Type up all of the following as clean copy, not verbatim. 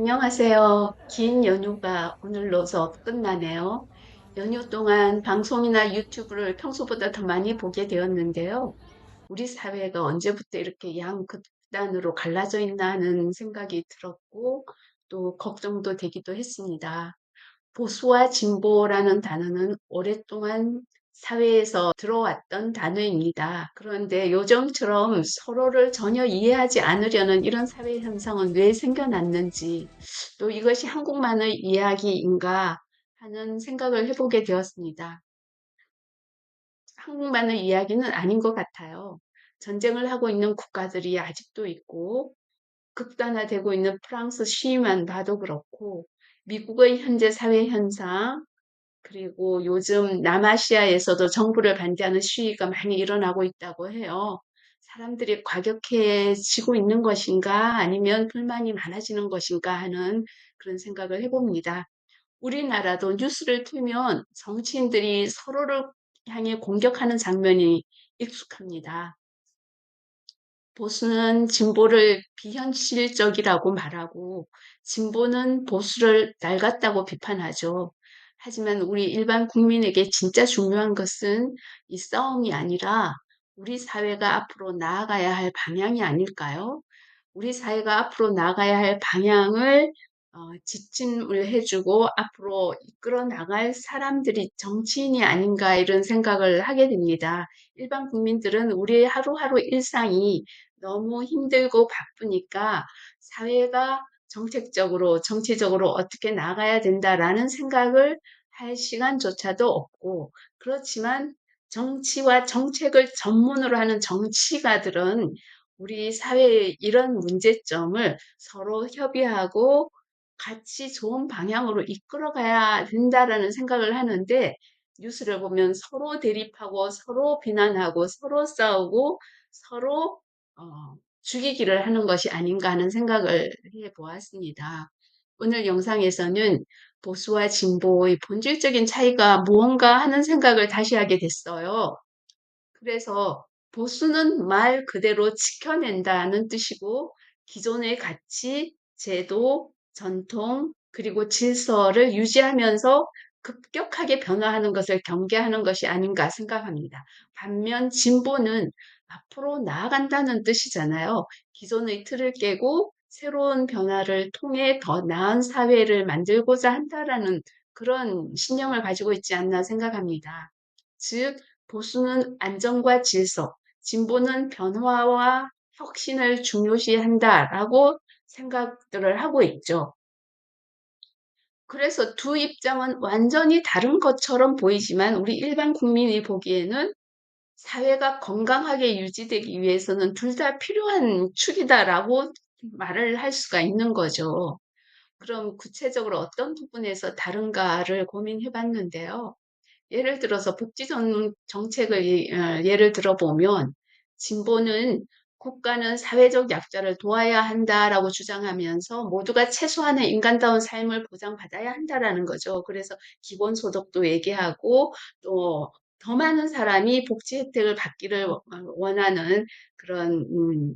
안녕하세요. 긴 연휴가 오늘로서 끝나네요. 연휴 동안 방송이나 유튜브를 평소보다 더 많이 보게 되었는데요. 우리 사회가 언제부터 이렇게 양극단으로 갈라져 있나 하는 생각이 들었고, 또 걱정도 되기도 했습니다. 보수와 진보라는 단어는 오랫동안 사회에서 들어왔던 단어입니다. 그런데 요즘처럼 서로를 전혀 이해하지 않으려는 이런 사회 현상은 왜 생겨났는지, 또 이것이 한국만의 이야기인가 하는 생각을 해보게 되었습니다. 한국만의 이야기는 아닌 것 같아요. 전쟁을 하고 있는 국가들이 아직도 있고, 극단화되고 있는 프랑스 시위만 봐도 그렇고, 미국의 현재 사회 현상, 그리고 요즘 남아시아에서도 정부를 반대하는 시위가 많이 일어나고 있다고 해요. 사람들이 과격해지고 있는 것인가 아니면 불만이 많아지는 것인가 하는 그런 생각을 해봅니다. 우리나라도 뉴스를 틀면 정치인들이 서로를 향해 공격하는 장면이 익숙합니다. 보수는 진보를 비현실적이라고 말하고 진보는 보수를 낡았다고 비판하죠. 하지만 우리 일반 국민에게 진짜 중요한 것은 이 싸움이 아니라 우리 사회가 앞으로 나아가야 할 방향이 아닐까요? 우리 사회가 앞으로 나가야 할 방향을 지침을 해주고 앞으로 이끌어 나갈 사람들이 정치인이 아닌가 이런 생각을 하게 됩니다. 일반 국민들은 우리의 하루하루 일상이 너무 힘들고 바쁘니까 사회가 정책적으로, 정치적으로 어떻게 나가야 된다라는 생각을 할 시간조차도 없고, 그렇지만 정치와 정책을 전문으로 하는 정치가들은 우리 사회의 이런 문제점을 서로 협의하고 같이 좋은 방향으로 이끌어가야 된다라는 생각을 하는데 뉴스를 보면 서로 대립하고 서로 비난하고 서로 싸우고 서로 죽이기를 하는 것이 아닌가 하는 생각을 해 보았습니다. 오늘 영상에서는 보수와 진보의 본질적인 차이가 무언가 하는 생각을 다시 하게 됐어요. 그래서 보수는 말 그대로 지켜낸다는 뜻이고 기존의 가치, 제도, 전통, 그리고 질서를 유지하면서 급격하게 변화하는 것을 경계하는 것이 아닌가 생각합니다. 반면 진보는 앞으로 나아간다는 뜻이잖아요. 기존의 틀을 깨고 새로운 변화를 통해 더 나은 사회를 만들고자 한다라는 그런 신념을 가지고 있지 않나 생각합니다. 즉, 보수는 안정과 질서, 진보는 변화와 혁신을 중요시한다라고 생각들을 하고 있죠. 그래서 두 입장은 완전히 다른 것처럼 보이지만 우리 일반 국민이 보기에는 사회가 건강하게 유지되기 위해서는 둘 다 필요한 축이다라고 말을 할 수가 있는 거죠. 그럼 구체적으로 어떤 부분에서 다른가를 고민해 봤는데요. 예를 들어서 복지 정책을 예를 들어보면 진보는 국가는 사회적 약자를 도와야 한다라고 주장하면서 모두가 최소한의 인간다운 삶을 보장받아야 한다라는 거죠. 그래서 기본소득도 얘기하고 또 더 많은 사람이 복지 혜택을 받기를 원하는 그런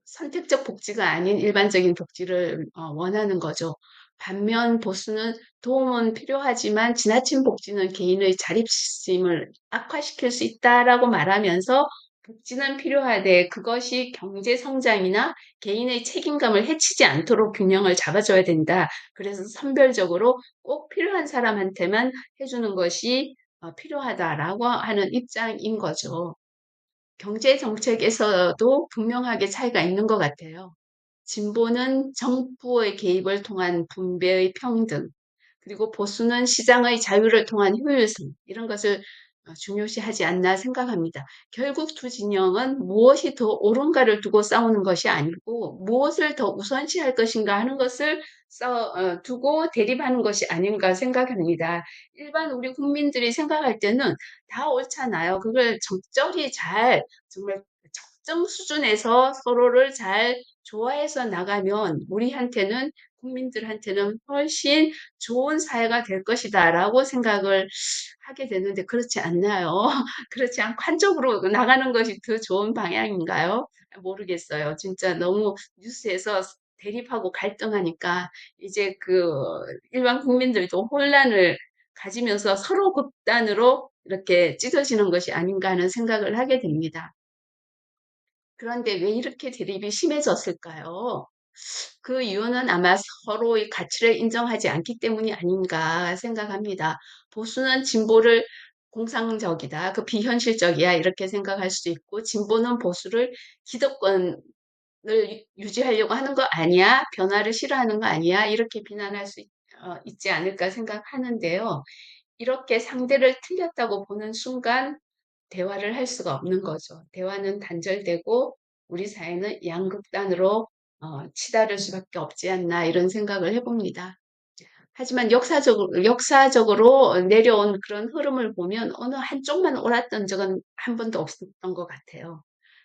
선택적 복지가 아닌 일반적인 복지를 원하는 거죠. 반면 보수는 도움은 필요하지만 지나친 복지는 개인의 자립심을 악화시킬 수 있다라고 말하면서 복지는 필요하되 그것이 경제 성장이나 개인의 책임감을 해치지 않도록 균형을 잡아줘야 된다. 그래서 선별적으로 꼭 필요한 사람한테만 해주는 것이 필요하다라고 하는 입장인 거죠. 경제 정책에서도 분명하게 차이가 있는 것 같아요. 진보는 정부의 개입을 통한 분배의 평등, 그리고 보수는 시장의 자유를 통한 효율성, 이런 것을 중요시하지 않나 생각합니다. 결국 두 진영은 무엇이 더 옳은가를 두고 싸우는 것이 아니고 무엇을 더 우선시할 것인가 하는 것을 두고 대립하는 것이 아닌가 생각합니다. 일반 우리 국민들이 생각할 때는 다 옳잖아요. 그걸 적절히 잘 정말 적정 수준에서 서로를 잘 좋아해서 나가면 우리한테는 국민들한테는 훨씬 좋은 사회가 될 것이다라고 생각을 하게 되는데 그렇지 않나요? 그렇지 않고 한쪽으로 나가는 것이 더 좋은 방향인가요? 모르겠어요. 진짜 너무 뉴스에서 대립하고 갈등하니까 이제 그 일반 국민들도 혼란을 가지면서 서로 극단으로 이렇게 찢어지는 것이 아닌가 하는 생각을 하게 됩니다. 그런데 왜 이렇게 대립이 심해졌을까요? 그 이유는 아마 서로의 가치를 인정하지 않기 때문이 아닌가 생각합니다. 보수는 진보를 공상적이다, 그 비현실적이야 이렇게 생각할 수도 있고, 진보는 보수를 기득권을 유지하려고 하는 거 아니야? 변화를 싫어하는 거 아니야? 이렇게 비난할 수 있지 않을까 생각하는데요. 이렇게 상대를 틀렸다고 보는 순간 대화를 할 수가 없는 거죠. 대화는 단절되고 우리 사회는 양극단으로 치달을 수밖에 없지 않나 이런 생각을 해봅니다. 하지만 역사적으로 내려온 그런 흐름을 보면 어느 한쪽만 옳았던 적은 한 번도 없었던 것 같아요.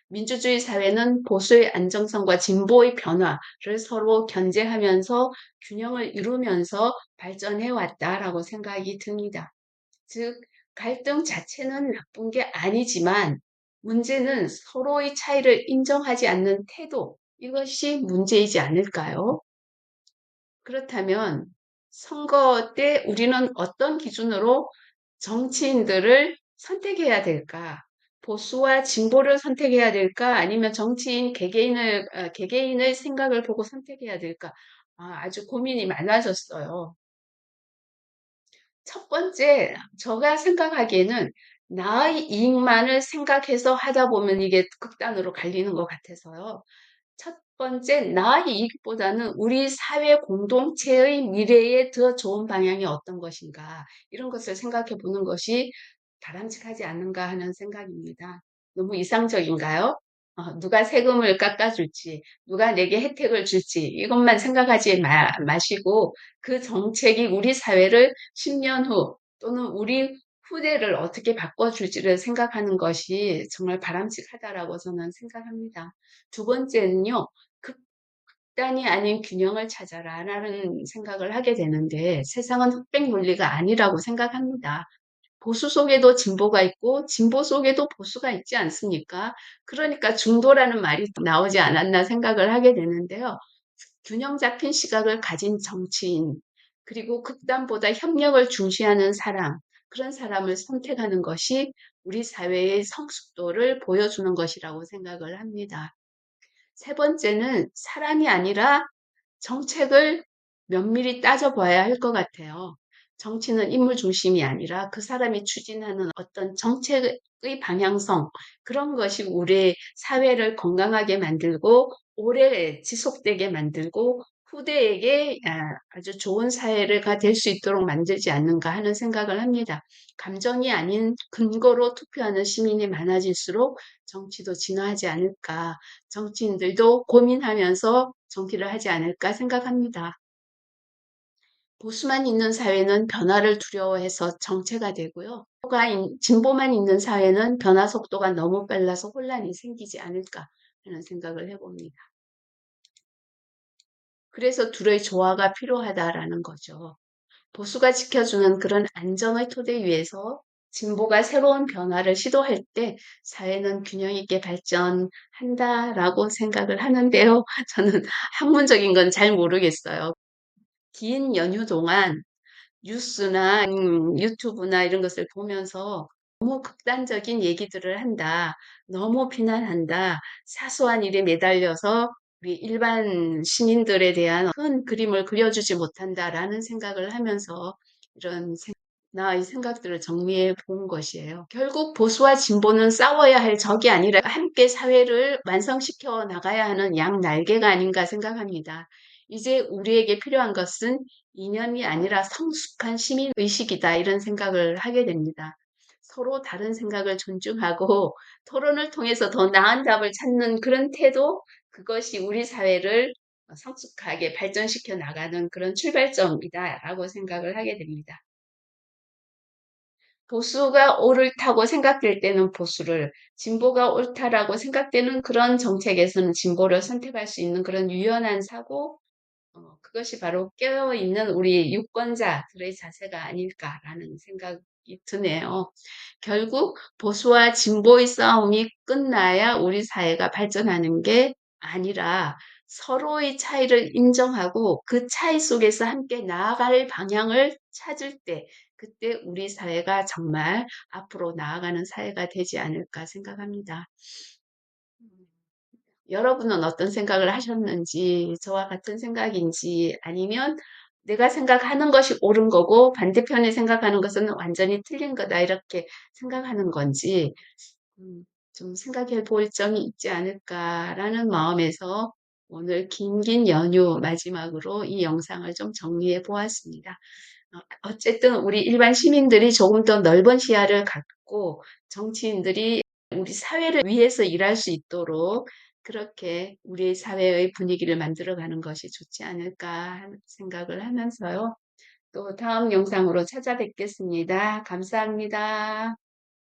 민주주의 사회는 보수의 안정성과 진보의 변화를 서로 견제하면서 균형을 이루면서 발전해 왔다라고 생각이 듭니다. 즉, 갈등 자체는 나쁜 게 아니지만 문제는 서로의 차이를 인정하지 않는 태도, 이것이 문제이지 않을까요? 그렇다면 선거 때 우리는 어떤 기준으로 정치인들을 선택해야 될까? 보수와 진보를 선택해야 될까? 아니면 정치인 개개인의 생각을 보고 선택해야 될까? 아주 고민이 많아졌어요. 첫 번째, 제가 생각하기에는 나의 이익만을 생각해서 하다 보면 이게 극단으로 갈리는 것 같아서요. 첫 번째, 나의 이익보다는 우리 사회 공동체의 미래에 더 좋은 방향이 어떤 것인가, 이런 것을 생각해 보는 것이 바람직하지 않은가 하는 생각입니다. 너무 이상적인가요? 누가 세금을 깎아줄지, 누가 내게 혜택을 줄지, 이것만 생각하지 마시고 그 정책이 우리 사회를 10년 후 또는 우리 후대를 어떻게 바꿔줄지를 생각하는 것이 정말 바람직하다라고 저는 생각합니다. 두 번째는요, 극단이 아닌 균형을 찾아라라는 생각을 하게 되는데, 세상은 흑백 논리가 아니라고 생각합니다. 보수 속에도 진보가 있고 진보 속에도 보수가 있지 않습니까? 그러니까 중도라는 말이 나오지 않았나 생각을 하게 되는데요. 균형 잡힌 시각을 가진 정치인, 그리고 극단보다 협력을 중시하는 사람, 그런 사람을 선택하는 것이 우리 사회의 성숙도를 보여주는 것이라고 생각을 합니다. 세 번째는 사람이 아니라 정책을 면밀히 따져봐야 할 것 같아요. 정치는 인물 중심이 아니라 그 사람이 추진하는 어떤 정책의 방향성, 그런 것이 우리 사회를 건강하게 만들고 오래 지속되게 만들고 후대에게 아주 좋은 사회가 될 수 있도록 만들지 않는가 하는 생각을 합니다. 감정이 아닌 근거로 투표하는 시민이 많아질수록 정치도 진화하지 않을까, 정치인들도 고민하면서 정치를 하지 않을까 생각합니다. 보수만 있는 사회는 변화를 두려워해서 정체가 되고요. 진보만 있는 사회는 변화 속도가 너무 빨라서 혼란이 생기지 않을까 하는 생각을 해봅니다. 그래서 둘의 조화가 필요하다라는 거죠. 보수가 지켜주는 그런 안정의 토대 위에서 진보가 새로운 변화를 시도할 때 사회는 균형 있게 발전한다라고 생각을 하는데요. 저는 학문적인 건 잘 모르겠어요. 긴 연휴 동안 뉴스나 유튜브나 이런 것을 보면서 너무 극단적인 얘기들을 한다, 너무 비난한다, 사소한 일에 매달려서 우리 일반 시민들에 대한 큰 그림을 그려주지 못한다라는 생각을 하면서 이런 나의 생각들을 정리해 본 것이에요. 결국 보수와 진보는 싸워야 할 적이 아니라 함께 사회를 완성시켜 나가야 하는 양 날개가 아닌가 생각합니다. 이제 우리에게 필요한 것은 이념이 아니라 성숙한 시민 의식이다, 이런 생각을 하게 됩니다. 서로 다른 생각을 존중하고 토론을 통해서 더 나은 답을 찾는 그런 태도, 그것이 우리 사회를 성숙하게 발전시켜 나가는 그런 출발점이다라고 생각을 하게 됩니다. 보수가 옳다고 생각될 때는 보수를, 진보가 옳다라고 생각되는 그런 정책에서는 진보를 선택할 수 있는 그런 유연한 사고, 그것이 바로 깨어있는 우리 유권자들의 자세가 아닐까라는 생각이 드네요. 결국 보수와 진보의 싸움이 끝나야 우리 사회가 발전하는 게 아니라 서로의 차이를 인정하고 그 차이 속에서 함께 나아갈 방향을 찾을 때, 그때 우리 사회가 정말 앞으로 나아가는 사회가 되지 않을까 생각합니다. 음. 여러분은 어떤 생각을 하셨는지, 저와 같은 생각인지, 아니면 내가 생각하는 것이 옳은 거고 반대편이 생각하는 것은 완전히 틀린 거다, 이렇게 생각하는 건지, 음, 좀 생각해 볼 점이 있지 않을까라는 마음에서 오늘 긴 연휴 마지막으로 이 영상을 좀 정리해 보았습니다. 어쨌든 우리 일반 시민들이 조금 더 넓은 시야를 갖고 정치인들이 우리 사회를 위해서 일할 수 있도록 그렇게 우리 사회의 분위기를 만들어가는 것이 좋지 않을까 생각을 하면서요. 또 다음 영상으로 찾아뵙겠습니다. 감사합니다.